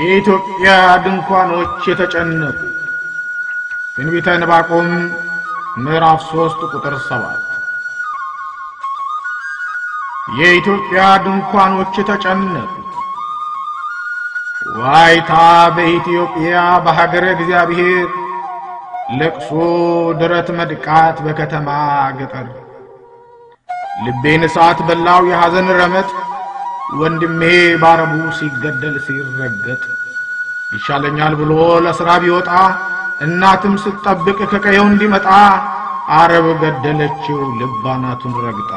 የኢትዮጵያ ድንኳኖች የተጨነቁ ትንቢተ ዕንባቆም ምዕራፍ 3 ቁጥር 7 የኢትዮጵያ ድንኳኖች የተጨነቁ ዋይታ በኢትዮጵያ በሀገረ እግዚአብሔር ለቅሶ ድረት መድቃት በከተማ ገጠር ልቤን እሳት በላው የሐዘን ረመጥ ወንድሜ ባረቡ ሲገደል ሲረገጥ ይሻለኛል ብሎ ለሥራ ቢወጣ እናትም ስትጠብቅ ከቀየው እንዲመጣ አረብ ገደለችው ልባናቱን ረግጣ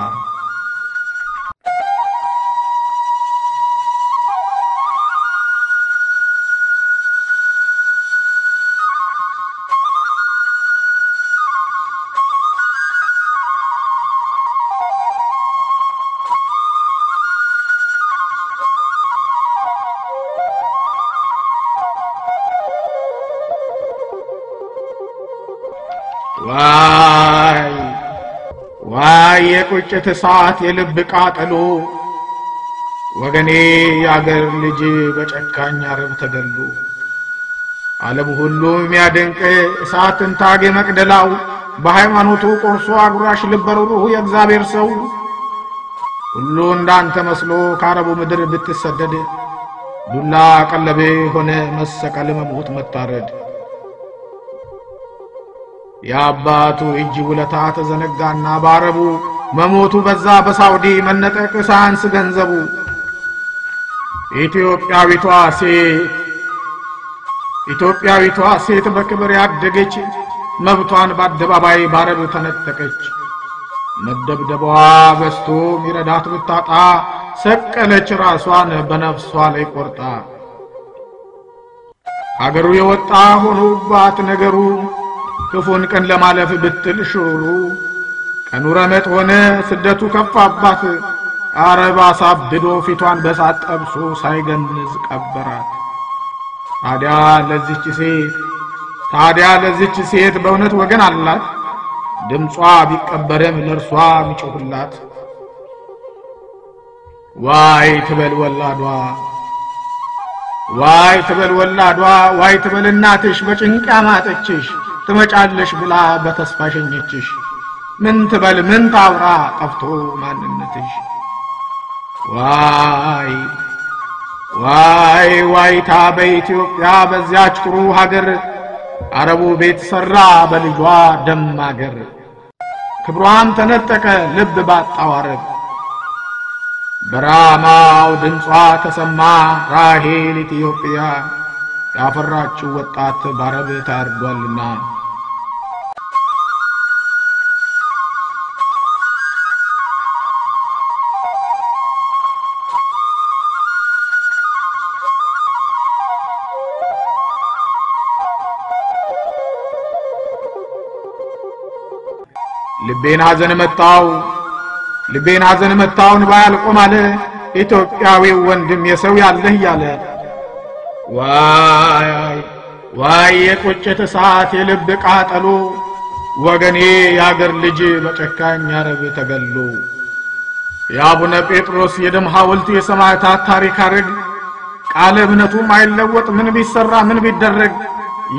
ዋይ የቁጭት ሰዓት የልብ ቃጠሎ ወገኔ ያገር ልጅ በጨካኝ አረብ ተገሎ ዓለም ሁሉ የሚያደንቅ እሳትን ታገ መቅደላው በሃይማኖቱ ቆርሶ አጉራሽ ልበሩሩ የእግዚአብሔር ሰው ሁሉ እንዳንተ መስሎ ካረቡ ምድር ብትሰደድ ዱላ ቀለቤ ሆነ መሰቀል መሞት መታረድ ያባቱ እጅ ውለታ ተዘነጋና ባረቡ መሞቱ በዛ በሳውዲ መነጠቅ ሳንስ ገንዘቡ ኢትዮጵያዊቷ ሴት በክብር ያደገች መብቷን በአደባባይ ባረብ ተነጠቀች መደብደቧ በስቶ ሚረዳት ብታጣ ሰቀለች ራሷን በነፍሷ ላይ ቆርጣ አገሩ የወጣ ሆኖባት ነገሩ ክፉን ቀን ለማለፍ ብትል ሹሩ ቀኑ ረመጥ ሆነ ስደቱ ከፋባት አረብ አሳብዶ ፊቷን በሳት ጠብሶ ሳይገንዝ ቀበራት ታዲያ ለዚች ሴት በእውነት ወገን አላት ድምጿ ቢቀበረም ለርሷ ሚጮህላት ዋይ ትበል ወላዷ ዋይ ትበል እናትሽ በጭንቅ ያማጠችሽ ትመጫለሽ ብላ በተስፋ ሸኘችሽ ምን ትበል ምን ታውራ ጠፍቶ ማንነትሽ ዋይታ በኢትዮጵያ በዚያች ጥሩ ሀገር አረቡ ቤት ሰራ በልጇ ደም አገር ክብሯን ተነጠቀ ልብ ባጣው አረብ በራማው ድምጿ ተሰማ ራሄል ኢትዮጵያ ያፈራችው ወጣት ባረብ ታርዷልና ልቤን ሐዘን መታውን ባያልቆም አለ ኢትዮጵያዊው ወንድም የሰው ያለህ ያለ ዋይ የቁጭት ሰዓት የልብ ቃጠሎ ወገኔ ያገር ልጅ በጨካኝ አረብ ተገሎ የአቡነ ጴጥሮስ የደም ሐውልት የሰማዕታት ታሪክ አረግ ቃለ እምነቱ ማይለወጥ ምን ቢሰራ ምን ቢደረግ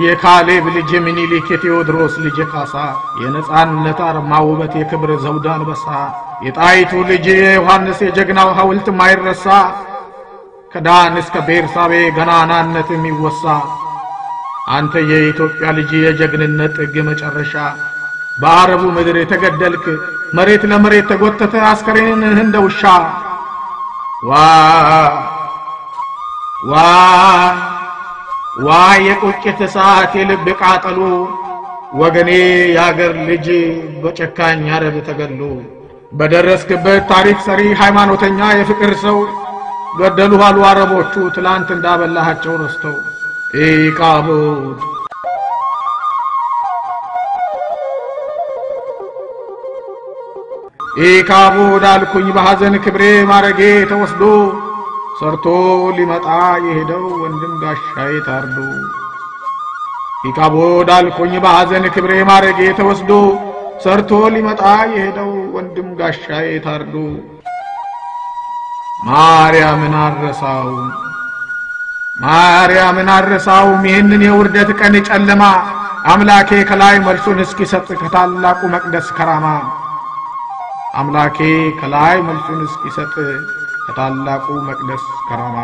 የካሌብ ልጅ ምኒልክ የቴዎድሮስ ልጅ ካሳ የነጻነት አርማ ውበት የክብር ዘውድ አንበሳ የጣይቱ ልጅ ዮሐንስ የጀግናው ሐውልት ማይረሳ ከዳን እስከ ቤርሳቤ ገናናነት የሚወሳ አንተ የኢትዮጵያ ልጅ የጀግንነት ጥግ መጨረሻ በአረቡ ምድር የተገደልክ መሬት ለመሬት ተጎተተ አስከሬንህ እንደ ውሻ ዋይ የቁጭት ሰዓት የልብ ቃጠሎ ወገኔ ያገር ልጅ በጨካኝ አረብ ተገሎ በደረስክበት ታሪክ ሰሪ ሃይማኖተኛ የፍቅር ሰው ገደሉ አሉ አረቦቹ ትላንት እንዳበላሃቸው ረስተው ኢካቦድ አልኩኝ በሐዘን ክብሬ ማረጌ ተወስዶ ሰርቶ ሊመጣ የሄደው ወንድም ጋሻዬ ታርዶ ኢካቦድ አልኩኝ በሐዘን ክብሬ ማረጌ ተወስዶ ሰርቶ ሊመጣ የሄደው ወንድም ጋሻዬ ታርዶ ማርያምን አረሳው ማርያምን አረሳውም ይህንን የውርደት ቀን ጨለማ አምላኬ ከላይ መልሱን እስኪሰጥ ከታላቁ መቅደስ ከራማ አምላኬ ከላይ መልሱን እስኪሰጥ ከታላቁ መቅደስ ከራማ